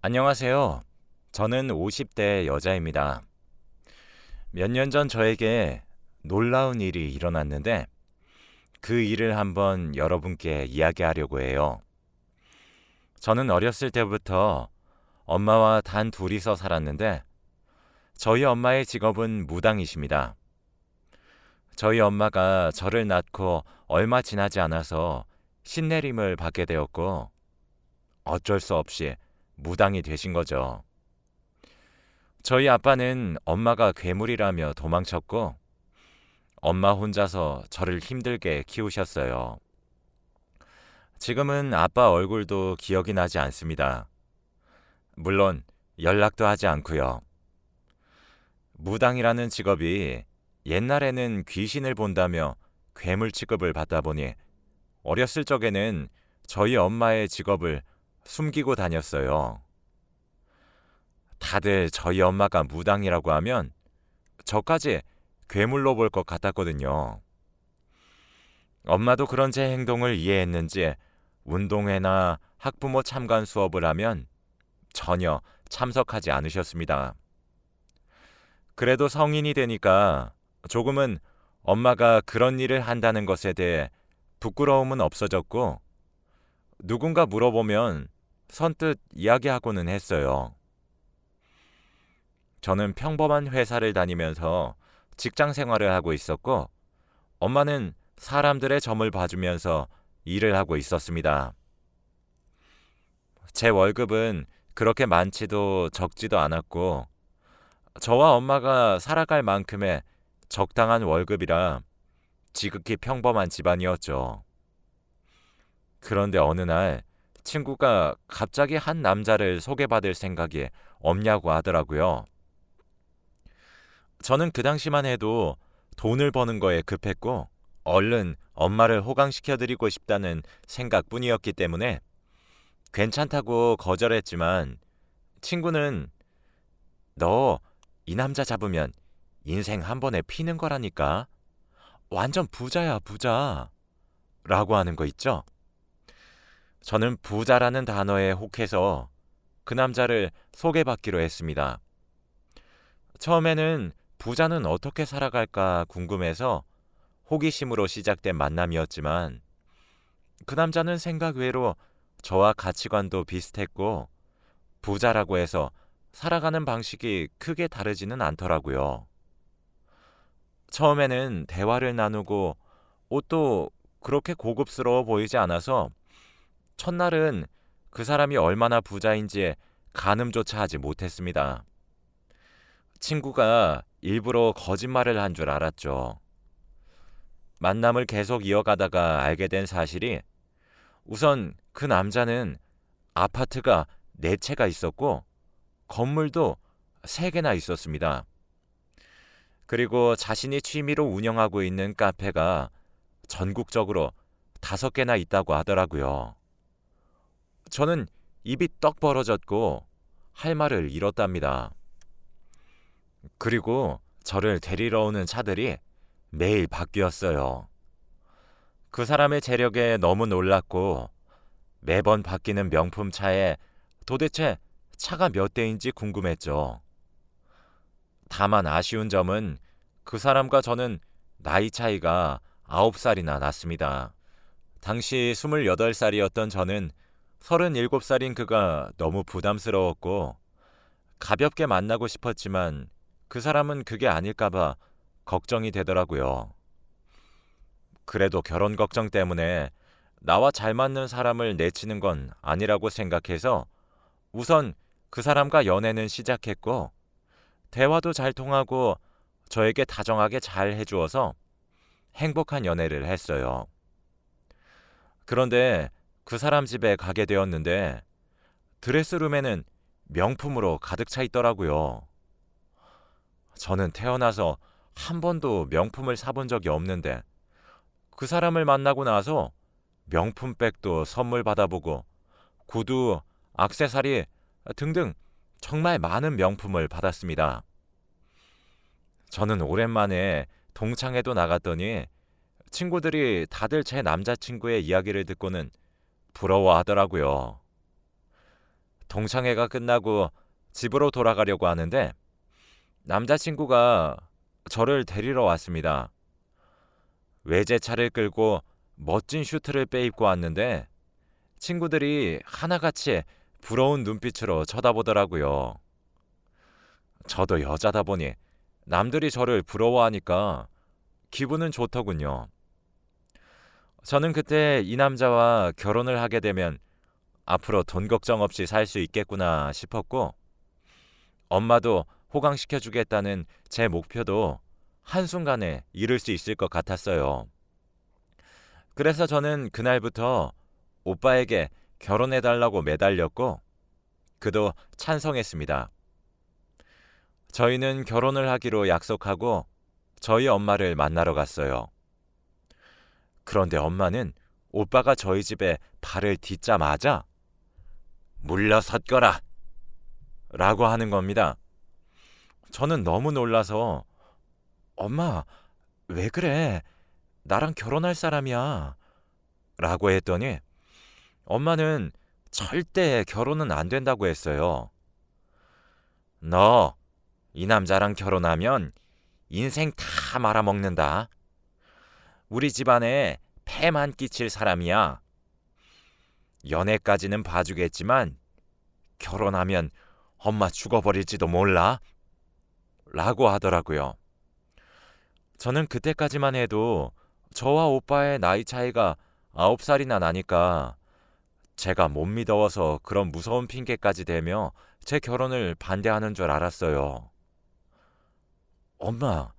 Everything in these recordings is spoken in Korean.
안녕하세요. 저는 50대 여자입니다. 몇 년 전 저에게 놀라운 일이 일어났는데 그 일을 한번 여러분께 이야기하려고 해요. 저는 어렸을 때부터 엄마와 단 둘이서 살았는데 저희 엄마의 직업은 무당이십니다. 저희 엄마가 저를 낳고 얼마 지나지 않아서 신내림을 받게 되었고 어쩔 수 없이 무당이 되신 거죠. 저희 아빠는 엄마가 괴물이라며 도망쳤고 엄마 혼자서 저를 힘들게 키우셨어요. 지금은 아빠 얼굴도 기억이 나지 않습니다. 물론 연락도 하지 않고요. 무당이라는 직업이 옛날에는 귀신을 본다며 괴물 취급을 받다 보니 어렸을 적에는 저희 엄마의 직업을 숨기고 다녔어요. 다들 저희 엄마가 무당이라고 하면 저까지 괴물로 볼 것 같았거든요. 엄마도 그런 제 행동을 이해했는지 운동회나 학부모 참관 수업을 하면 전혀 참석하지 않으셨습니다. 그래도 성인이 되니까 조금은 엄마가 그런 일을 한다는 것에 대해 부끄러움은 없어졌고 누군가 물어보면 선뜻 이야기하고는 했어요. 저는 평범한 회사를 다니면서 직장 생활을 하고 있었고 엄마는 사람들의 점을 봐주면서 일을 하고 있었습니다. 제 월급은 그렇게 많지도 적지도 않았고 저와 엄마가 살아갈 만큼의 적당한 월급이라 지극히 평범한 집안이었죠. 그런데 어느 날 친구가 갑자기 한 남자를 소개받을 생각이 없냐고 하더라고요. 저는 그 당시만 해도 돈을 버는 거에 급했고 얼른 엄마를 호강시켜드리고 싶다는 생각뿐이었기 때문에 괜찮다고 거절했지만 친구는 너 이 남자 잡으면 인생 한 번에 피는 거라니까. 완전 부자야, 부자. 라고 하는 거 있죠? 저는 부자라는 단어에 혹해서 그 남자를 소개받기로 했습니다. 처음에는 부자는 어떻게 살아갈까 궁금해서 호기심으로 시작된 만남이었지만 그 남자는 생각 외로 저와 가치관도 비슷했고 부자라고 해서 살아가는 방식이 크게 다르지는 않더라고요. 처음에는 대화를 나누고 옷도 그렇게 고급스러워 보이지 않아서 첫날은 그 사람이 얼마나 부자인지 가늠조차 하지 못했습니다. 친구가 일부러 거짓말을 한 줄 알았죠. 만남을 계속 이어가다가 알게 된 사실이 우선 그 남자는 아파트가 4채가 있었고 건물도 3개나 있었습니다. 그리고 자신이 취미로 운영하고 있는 카페가 전국적으로 5개나 있다고 하더라고요. 저는 입이 떡 벌어졌고 할 말을 잃었답니다. 그리고 저를 데리러 오는 차들이 매일 바뀌었어요. 그 사람의 재력에 너무 놀랐고 매번 바뀌는 명품 차에 도대체 차가 몇 대인지 궁금했죠. 다만 아쉬운 점은 그 사람과 저는 나이 차이가 9살이나 났습니다. 당시 28살이었던 저는 37살인 그가 너무 부담스러웠고 가볍게 만나고 싶었지만 그 사람은 그게 아닐까봐 걱정이 되더라고요. 그래도 결혼 걱정 때문에 나와 잘 맞는 사람을 내치는 건 아니라고 생각해서 우선 그 사람과 연애는 시작했고 대화도 잘 통하고 저에게 다정하게 잘 해주어서 행복한 연애를 했어요. 그런데 그 사람 집에 가게 되었는데 드레스룸에는 명품으로 가득 차 있더라고요. 저는 태어나서 한 번도 명품을 사본 적이 없는데 그 사람을 만나고 나서 명품백도 선물 받아보고 구두, 액세서리 등등 정말 많은 명품을 받았습니다. 저는 오랜만에 동창회도 나갔더니 친구들이 다들 제 남자친구의 이야기를 듣고는 부러워하더라고요. 동창회가 끝나고 집으로 돌아가려고 하는데 남자친구가 저를 데리러 왔습니다. 외제차를 끌고 멋진 슈트를 빼입고 왔는데 친구들이 하나같이 부러운 눈빛으로 쳐다보더라고요. 저도 여자다 보니 남들이 저를 부러워하니까 기분은 좋더군요. 저는 그때 이 남자와 결혼을 하게 되면 앞으로 돈 걱정 없이 살 수 있겠구나 싶었고, 엄마도 호강시켜주겠다는 제 목표도 한순간에 이룰 수 있을 것 같았어요. 그래서 저는 그날부터 오빠에게 결혼해달라고 매달렸고, 그도 찬성했습니다. 저희는 결혼을 하기로 약속하고 저희 엄마를 만나러 갔어요. 그런데 엄마는 오빠가 저희 집에 발을 딛자마자 물러섰거라 라고 하는 겁니다. 저는 너무 놀라서 엄마, 왜 그래? 나랑 결혼할 사람이야 라고 했더니 엄마는 절대 결혼은 안 된다고 했어요. 너 이 남자랑 결혼하면 인생 다 말아먹는다. 우리 집안에 폐만 끼칠 사람이야. 연애까지는 봐주겠지만 결혼하면 엄마 죽어버릴지도 몰라 라고 하더라고요. 저는 그때까지만 해도 저와 오빠의 나이 차이가 9살이나 나니까 제가 못 믿어서 그런 무서운 핑계까지 대며 제 결혼을 반대하는 줄 알았어요. 엄마,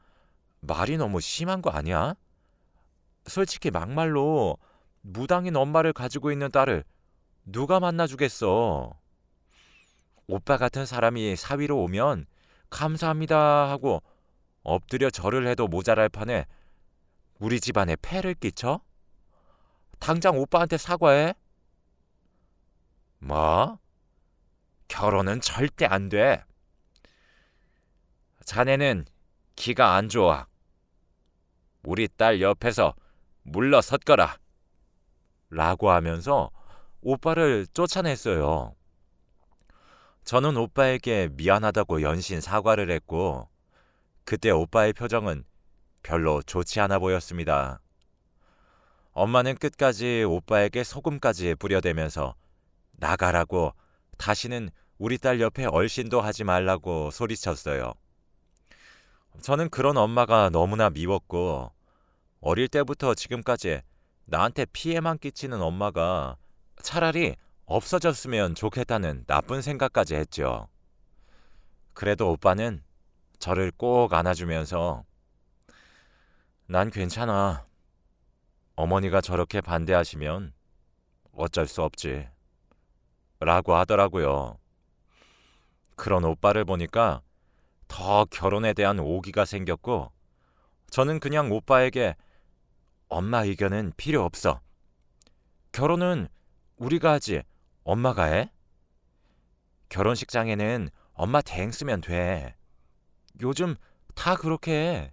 말이 너무 심한 거 아니야? 솔직히 막말로 무당인 엄마를 가지고 있는 딸을 누가 만나주겠어? 오빠 같은 사람이 사위로 오면 감사합니다 하고 엎드려 절을 해도 모자랄 판에 우리 집안에 폐를 끼쳐? 당장 오빠한테 사과해. 뭐? 결혼은 절대 안 돼. 자네는 기가 안 좋아. 우리 딸 옆에서 물러섰거라 라고 하면서 오빠를 쫓아냈어요. 저는 오빠에게 미안하다고 연신 사과를 했고, 그때 오빠의 표정은 별로 좋지 않아 보였습니다. 엄마는 끝까지 오빠에게 소금까지 뿌려대면서 나가라고, 다시는 우리 딸 옆에 얼씬도 하지 말라고 소리쳤어요. 저는 그런 엄마가 너무나 미웠고, 어릴 때부터 지금까지 나한테 피해만 끼치는 엄마가 차라리 없어졌으면 좋겠다는 나쁜 생각까지 했죠. 그래도 오빠는 저를 꼭 안아주면서 난 괜찮아. 어머니가 저렇게 반대하시면 어쩔 수 없지 라고 하더라고요. 그런 오빠를 보니까 더 결혼에 대한 오기가 생겼고, 저는 그냥 오빠에게 엄마 의견은 필요 없어. 결혼은 우리가 하지 엄마가 해? 결혼식장에는 엄마 대행 쓰면 돼. 요즘 다 그렇게 해.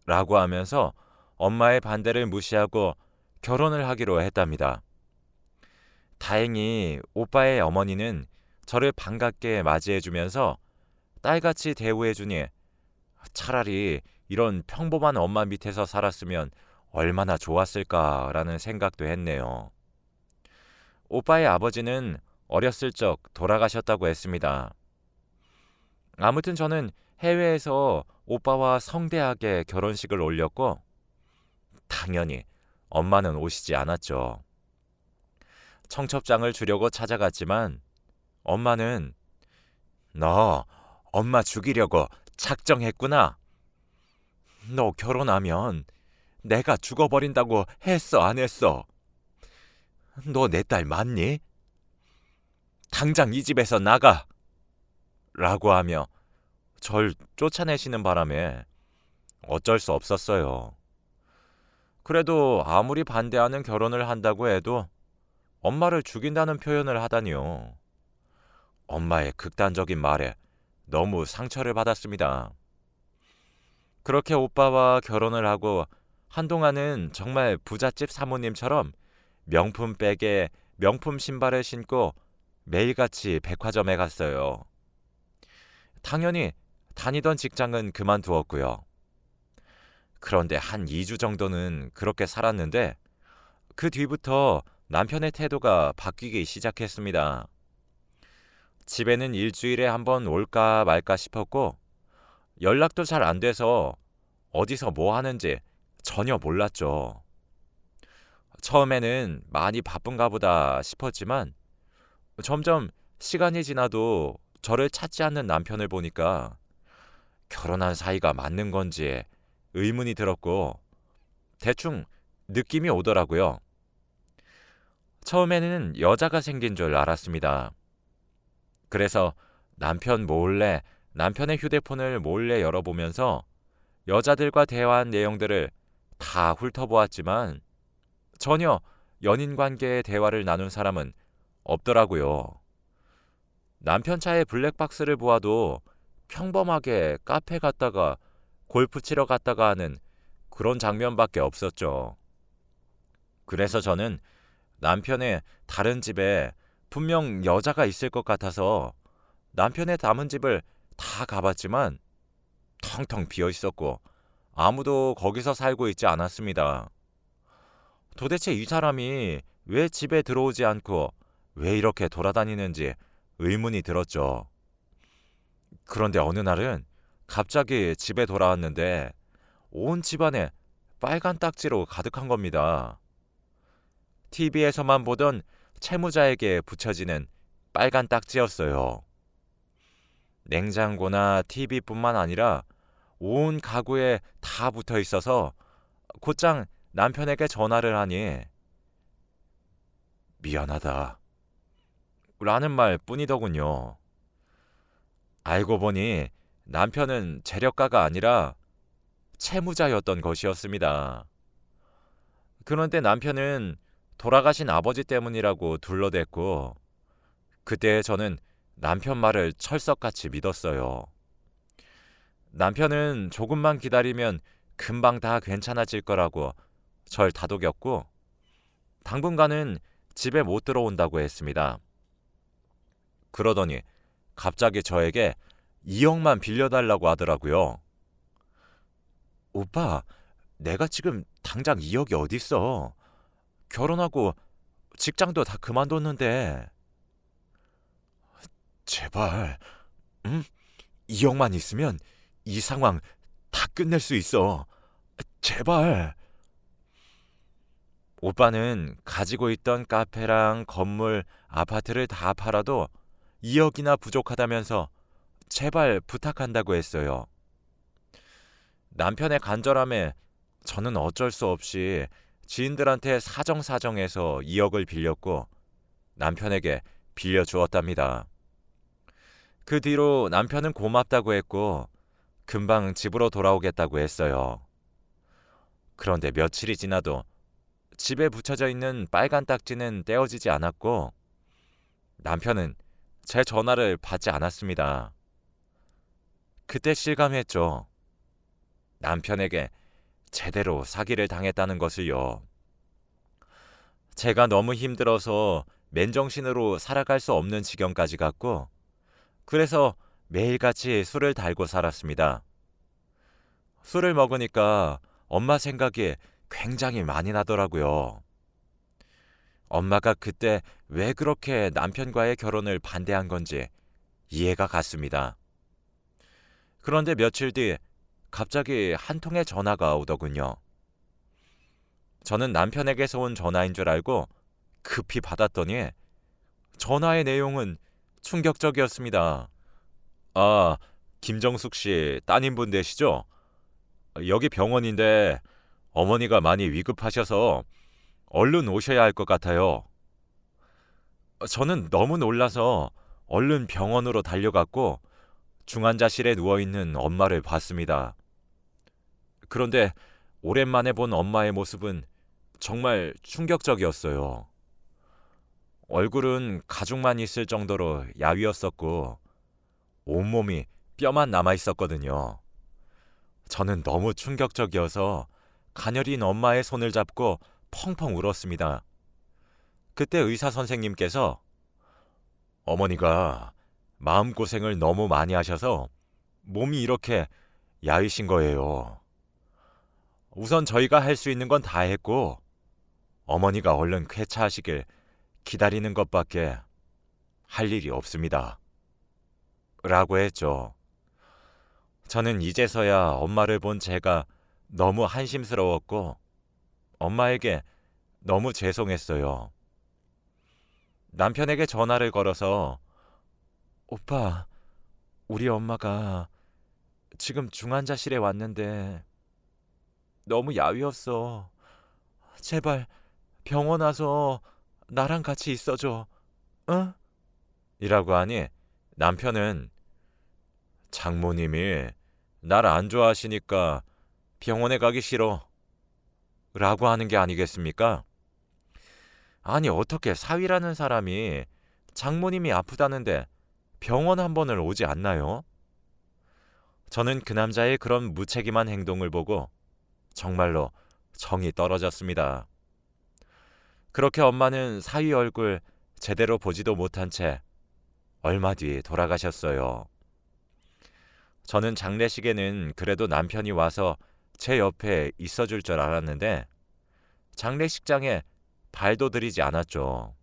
라고 하면서 엄마의 반대를 무시하고 결혼을 하기로 했답니다. 다행히 오빠의 어머니는 저를 반갑게 맞이해주면서 딸같이 대우해주니 차라리 이런 평범한 엄마 밑에서 살았으면 얼마나 좋았을까라는 생각도 했네요. 오빠의 아버지는 어렸을 적 돌아가셨다고 했습니다. 아무튼 저는 해외에서 오빠와 성대하게 결혼식을 올렸고, 당연히 엄마는 오시지 않았죠. 청첩장을 주려고 찾아갔지만 엄마는 너 엄마 죽이려고 작정했구나. 너 결혼하면 내가 죽어버린다고 했어, 안 했어? 너 내 딸 맞니? 당장 이 집에서 나가! 라고 하며 절 쫓아내시는 바람에 어쩔 수 없었어요. 그래도 아무리 반대하는 결혼을 한다고 해도 엄마를 죽인다는 표현을 하다니요. 엄마의 극단적인 말에 너무 상처를 받았습니다. 그렇게 오빠와 결혼을 하고 한동안은 정말 부잣집 사모님처럼 명품 백에 명품 신발을 신고 매일같이 백화점에 갔어요. 당연히 다니던 직장은 그만두었고요. 그런데 한 2주 정도는 그렇게 살았는데 그 뒤부터 남편의 태도가 바뀌기 시작했습니다. 집에는 일주일에 한번 올까 말까 싶었고 연락도 잘 안 돼서 어디서 뭐 하는지 전혀 몰랐죠. 처음에는 많이 바쁜가 보다 싶었지만 점점 시간이 지나도 저를 찾지 않는 남편을 보니까 결혼한 사이가 맞는 건지 의문이 들었고 대충 느낌이 오더라고요. 처음에는 여자가 생긴 줄 알았습니다. 그래서 남편의 휴대폰을 몰래 열어보면서 여자들과 대화한 내용들을 다 훑어보았지만 전혀 연인 관계의 대화를 나눈 사람은 없더라고요. 남편 차의 블랙박스를 보아도 평범하게 카페 갔다가 골프 치러 갔다가 하는 그런 장면밖에 없었죠. 그래서 저는 남편의 다른 집에 분명 여자가 있을 것 같아서 남편의 담은 집을 다 가봤지만 텅텅 비어 있었고 아무도 거기서 살고 있지 않았습니다. 도대체 이 사람이 왜 집에 들어오지 않고 왜 이렇게 돌아다니는지 의문이 들었죠. 그런데 어느 날은 갑자기 집에 돌아왔는데 온 집안에 빨간 딱지로 가득한 겁니다. TV에서만 보던 채무자에게 붙여지는 빨간 딱지였어요. 냉장고나 TV뿐만 아니라 온 가구에 다 붙어 있어서 곧장 남편에게 전화를 하니 미안하다 라는 말 뿐이더군요. 알고 보니 남편은 재력가가 아니라 채무자였던 것이었습니다. 그런데 남편은 돌아가신 아버지 때문이라고 둘러댔고 그때 저는 남편 말을 철석같이 믿었어요. 남편은 조금만 기다리면 금방 다 괜찮아질 거라고 절 다독였고 당분간은 집에 못 들어온다고 했습니다. 그러더니 갑자기 저에게 2억만 빌려달라고 하더라고요. 오빠, 내가 지금 당장 2억이 어딨어. 결혼하고 직장도 다 그만뒀는데. 제발, 응? 2억만 있으면 이 상황 다 끝낼 수 있어. 제발. 오빠는 가지고 있던 카페랑 건물, 아파트를 다 팔아도 2억이나 부족하다면서 제발 부탁한다고 했어요. 남편의 간절함에 저는 어쩔 수 없이 지인들한테 사정사정해서 2억을 빌렸고 남편에게 빌려주었답니다. 그 뒤로 남편은 고맙다고 했고 금방 집으로 돌아오겠다고 했어요. 그런데 며칠이 지나도 집에 붙여져 있는 빨간 딱지는 떼어지지 않았고 남편은 제 전화를 받지 않았습니다. 그때 실감했죠. 남편에게 제대로 사기를 당했다는 것을요. 제가 너무 힘들어서 맨정신으로 살아갈 수 없는 지경까지 갔고 그래서 매일같이 술을 달고 살았습니다. 술을 먹으니까 엄마 생각이 굉장히 많이 나더라고요. 엄마가 그때 왜 그렇게 남편과의 결혼을 반대한 건지 이해가 갔습니다. 그런데 며칠 뒤 갑자기 한 통의 전화가 오더군요. 저는 남편에게서 온 전화인 줄 알고 급히 받았더니 전화의 내용은 충격적이었습니다. 아, 김정숙 씨 따님분 되시죠? 여기 병원인데 어머니가 많이 위급하셔서 얼른 오셔야 할 것 같아요. 저는 너무 놀라서 얼른 병원으로 달려갔고 중환자실에 누워있는 엄마를 봤습니다. 그런데 오랜만에 본 엄마의 모습은 정말 충격적이었어요. 얼굴은 가죽만 있을 정도로 야위었었고 온몸이 뼈만 남아있었거든요. 저는 너무 충격적이어서 가녀린 엄마의 손을 잡고 펑펑 울었습니다. 그때 의사 선생님께서 어머니가 마음고생을 너무 많이 하셔서 몸이 이렇게 야위신 거예요. 우선 저희가 할 수 있는 건 다 했고 어머니가 얼른 쾌차하시길 기다리는 것밖에 할 일이 없습니다. 라고 했죠. 저는 이제서야 엄마를 본 제가 너무 한심스러웠고 엄마에게 너무 죄송했어요. 남편에게 전화를 걸어서 오빠, 우리 엄마가 지금 중환자실에 왔는데 너무 야위었어. 제발 병원 와서 나랑 같이 있어줘. 응? 이라고 하니 남편은 장모님이 날 안 좋아하시니까 병원에 가기 싫어. 라고 하는 게 아니겠습니까? 아니 어떻게 사위라는 사람이 장모님이 아프다는데 병원 한 번을 오지 않나요? 저는 그 남자의 그런 무책임한 행동을 보고 정말로 정이 떨어졌습니다. 그렇게 엄마는 사위 얼굴 제대로 보지도 못한 채 얼마 뒤 돌아가셨어요. 저는 장례식에는 그래도 남편이 와서 제 옆에 있어줄 줄 알았는데 장례식장에 발도 들이지 않았죠.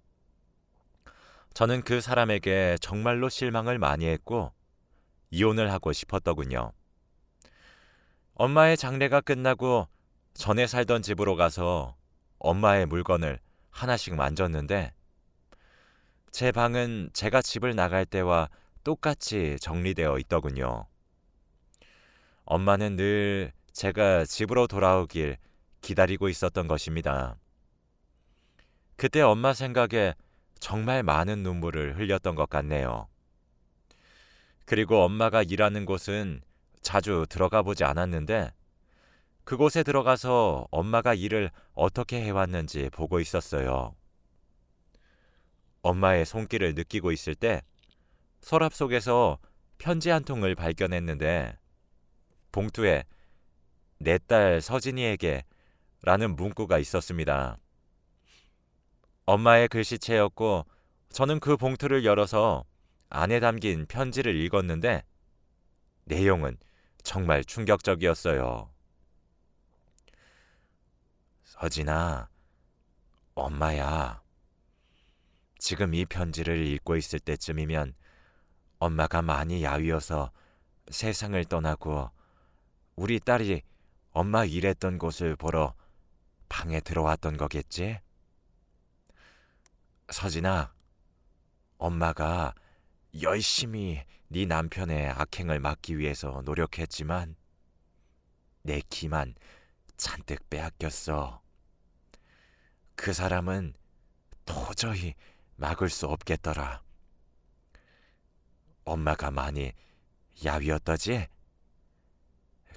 저는 그 사람에게 정말로 실망을 많이 했고 이혼을 하고 싶었더군요. 엄마의 장례가 끝나고 전에 살던 집으로 가서 엄마의 물건을 하나씩 만졌는데 제 방은 제가 집을 나갈 때와 똑같이 정리되어 있더군요. 엄마는 늘 제가 집으로 돌아오길 기다리고 있었던 것입니다. 그때 엄마 생각에 정말 많은 눈물을 흘렸던 것 같네요. 그리고 엄마가 일하는 곳은 자주 들어가 보지 않았는데 그곳에 들어가서 엄마가 일을 어떻게 해왔는지 보고 있었어요. 엄마의 손길을 느끼고 있을 때 서랍 속에서 편지 한 통을 발견했는데 봉투에 내 딸 서진이에게 라는 문구가 있었습니다. 엄마의 글씨체였고 저는 그 봉투를 열어서 안에 담긴 편지를 읽었는데 내용은 정말 충격적이었어요. 서진아, 엄마야. 지금 이 편지를 읽고 있을 때쯤이면 엄마가 많이 야위어서 세상을 떠나고 우리 딸이 엄마 일했던 곳을 보러 방에 들어왔던 거겠지? 서진아, 엄마가 열심히 네 남편의 악행을 막기 위해서 노력했지만 내 기만 잔뜩 빼앗겼어. 그 사람은 도저히 막을 수 없겠더라. 엄마가 많이 야위었더지?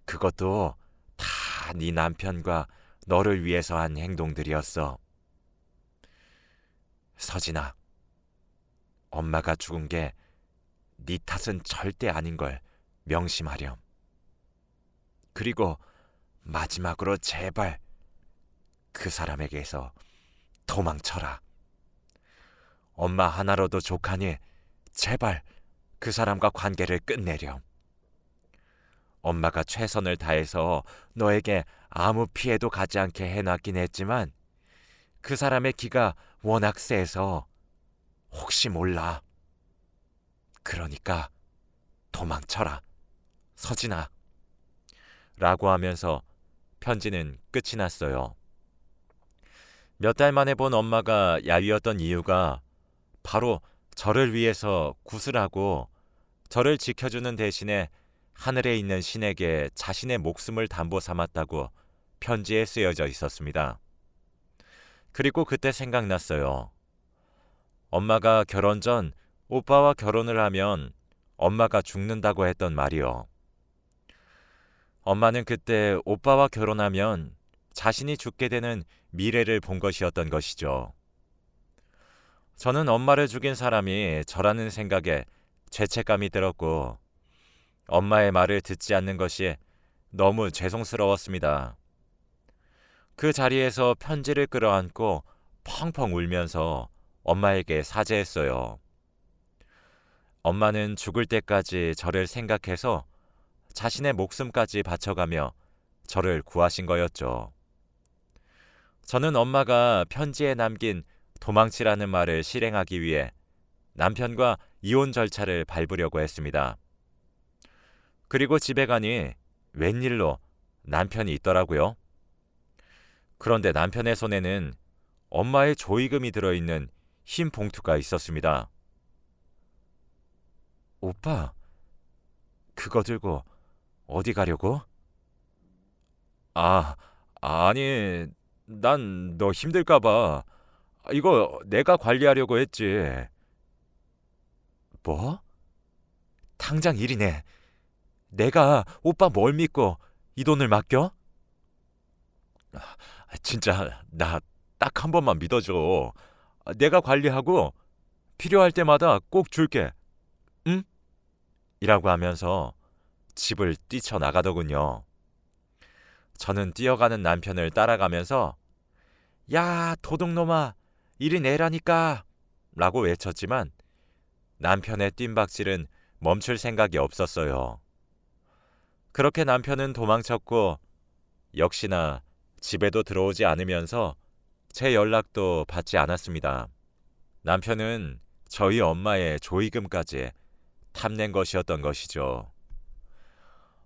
그것도 다 네 남편과 너를 위해서 한 행동들이었어. 서진아, 엄마가 죽은 게 네 탓은 절대 아닌 걸 명심하렴. 그리고 마지막으로 제발 그 사람에게서 도망쳐라. 엄마 하나로도 족하니 제발 그 사람과 관계를 끝내렴. 엄마가 최선을 다해서 너에게 아무 피해도 가지 않게 해놨긴 했지만 그 사람의 기가 워낙 세서 혹시 몰라. 그러니까 도망쳐라, 서진아. 라고 하면서 편지는 끝이 났어요. 몇 달 만에 본 엄마가 야위었던 이유가 바로 저를 위해서 구슬하고 저를 지켜주는 대신에 하늘에 있는 신에게 자신의 목숨을 담보 삼았다고 편지에 쓰여져 있었습니다. 그리고 그때 생각났어요. 엄마가 결혼 전 오빠와 결혼을 하면 엄마가 죽는다고 했던 말이요. 엄마는 그때 오빠와 결혼하면 자신이 죽게 되는 미래를 본 것이었던 것이죠. 저는 엄마를 죽인 사람이 저라는 생각에 죄책감이 들었고 엄마의 말을 듣지 않는 것이 너무 죄송스러웠습니다. 그 자리에서 편지를 끌어안고 펑펑 울면서 엄마에게 사죄했어요. 엄마는 죽을 때까지 저를 생각해서 자신의 목숨까지 바쳐가며 저를 구하신 거였죠. 저는 엄마가 편지에 남긴 도망치라는 말을 실행하기 위해 남편과 이혼 절차를 밟으려고 했습니다. 그리고 집에 가니 웬일로 남편이 있더라고요. 그런데 남편의 손에는 엄마의 조의금이 들어있는 흰 봉투가 있었습니다. 오빠, 그거 들고 어디 가려고? 아, 아니, 난 너 힘들까봐. 이거 내가 관리하려고 했지. 뭐? 당장 일이네. 내가 오빠 뭘 믿고 이 돈을 맡겨? 진짜 나 딱 한 번만 믿어줘. 내가 관리하고 필요할 때마다 꼭 줄게. 응? 이라고 하면서 집을 뛰쳐나가더군요. 저는 뛰어가는 남편을 따라가면서 야, 도둑놈아, 이리 내라니까 라고 외쳤지만 남편의 뜀박질은 멈출 생각이 없었어요. 그렇게 남편은 도망쳤고 역시나 집에도 들어오지 않으면서 제 연락도 받지 않았습니다. 남편은 저희 엄마의 조의금까지 탐낸 것이었던 것이죠.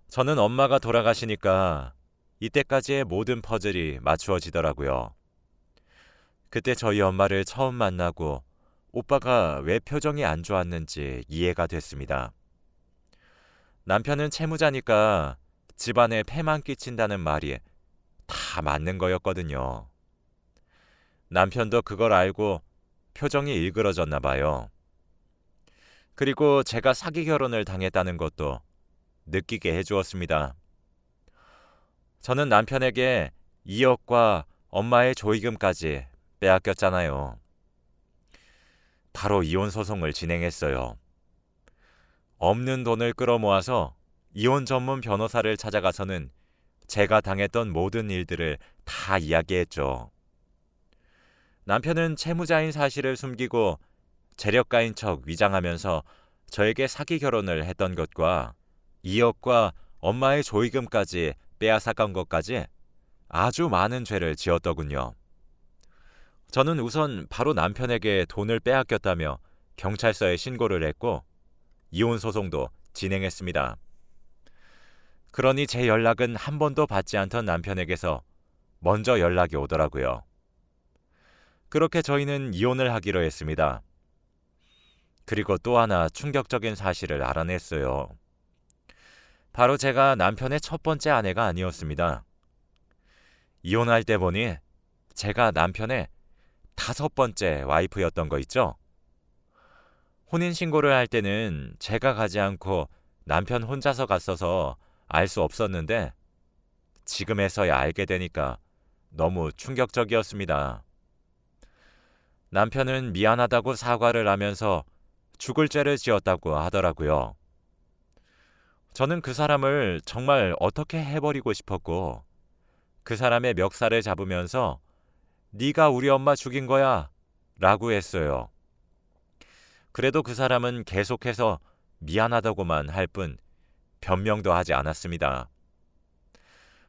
저는 엄마가 돌아가시니까 이때까지의 모든 퍼즐이 맞추어지더라고요. 그때 저희 엄마를 처음 만나고 오빠가 왜 표정이 안 좋았는지 이해가 됐습니다. 남편은 채무자니까 집안에 폐만 끼친다는 말이 다 맞는 거였거든요. 남편도 그걸 알고 표정이 일그러졌나 봐요. 그리고 제가 사기 결혼을 당했다는 것도 느끼게 해주었습니다. 저는 남편에게 2억과 엄마의 조의금까지 빼앗겼잖아요. 바로 이혼 소송을 진행했어요. 없는 돈을 끌어모아서 이혼 전문 변호사를 찾아가서는 제가 당했던 모든 일들을 다 이야기했죠. 남편은 채무자인 사실을 숨기고 재력가인 척 위장하면서 저에게 사기 결혼을 했던 것과 2억과 엄마의 조의금까지 빼앗아간 것까지 아주 많은 죄를 지었더군요. 저는 우선 바로 남편에게 돈을 빼앗겼다며 경찰서에 신고를 했고 이혼 소송도 진행했습니다. 그러니 제 연락은 한 번도 받지 않던 남편에게서 먼저 연락이 오더라고요. 그렇게 저희는 이혼을 하기로 했습니다. 그리고 또 하나 충격적인 사실을 알아냈어요. 바로 제가 남편의 첫 번째 아내가 아니었습니다. 이혼할 때 보니 제가 남편의 5번째 와이프였던 거 있죠? 혼인신고를 할 때는 제가 가지 않고 남편 혼자서 갔어서 알 수 없었는데 지금에서야 알게 되니까 너무 충격적이었습니다. 남편은 미안하다고 사과를 하면서 죽을 죄를 지었다고 하더라고요. 저는 그 사람을 정말 어떻게 해버리고 싶었고 그 사람의 멱살을 잡으면서 네가 우리 엄마 죽인 거야 라고 했어요. 그래도 그 사람은 계속해서 미안하다고만 할 뿐 변명도 하지 않았습니다.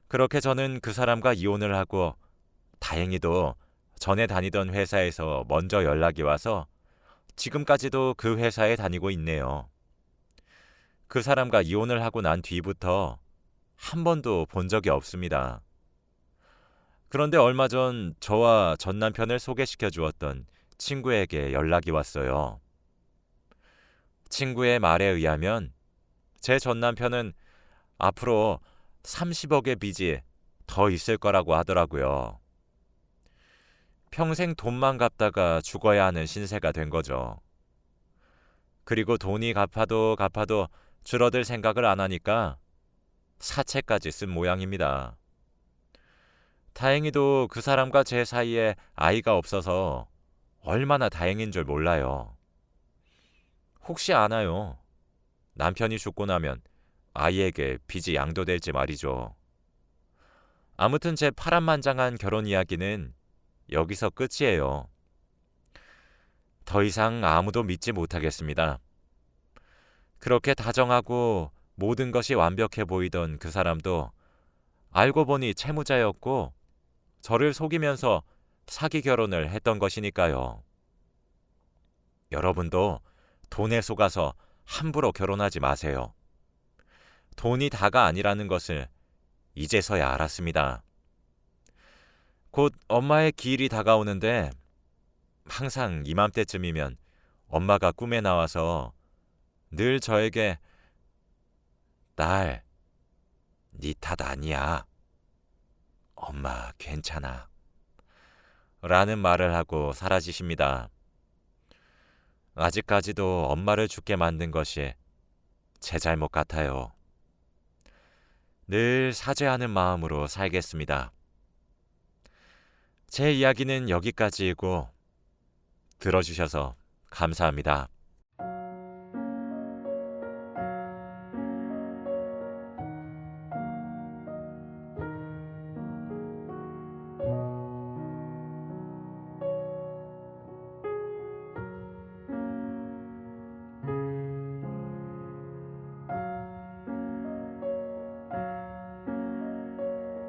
그렇게 저는 그 사람과 이혼을 하고 다행히도 전에 다니던 회사에서 먼저 연락이 와서 지금까지도 그 회사에 다니고 있네요. 그 사람과 이혼을 하고 난 뒤부터 한 번도 본 적이 없습니다. 그런데 얼마 전 저와 전 남편을 소개시켜 주었던 친구에게 연락이 왔어요. 친구의 말에 의하면 제 전 남편은 앞으로 30억의 빚이 더 있을 거라고 하더라고요. 평생 돈만 갚다가 죽어야 하는 신세가 된 거죠. 그리고 돈이 갚아도 줄어들 생각을 안 하니까 사채까지 쓴 모양입니다. 다행히도 그 사람과 제 사이에 아이가 없어서 얼마나 다행인 줄 몰라요. 혹시 아나요? 남편이 죽고 나면 아이에게 빚이 양도될지 말이죠. 아무튼 제 파란만장한 결혼 이야기는 여기서 끝이에요. 더 이상 아무도 믿지 못하겠습니다. 그렇게 다정하고 모든 것이 완벽해 보이던 그 사람도 알고 보니 채무자였고 저를 속이면서 사기 결혼을 했던 것이니까요. 여러분도 돈에 속아서 함부로 결혼하지 마세요. 돈이 다가 아니라는 것을 이제서야 알았습니다. 곧 엄마의 기일이 다가오는데 항상 이맘때쯤이면 엄마가 꿈에 나와서 늘 저에게 딸, 네 탓 아니야. 엄마 괜찮아. 라는 말을 하고 사라지십니다. 아직까지도 엄마를 죽게 만든 것이 제 잘못 같아요. 늘 사죄하는 마음으로 살겠습니다. 제 이야기는 여기까지이고 들어주셔서 감사합니다.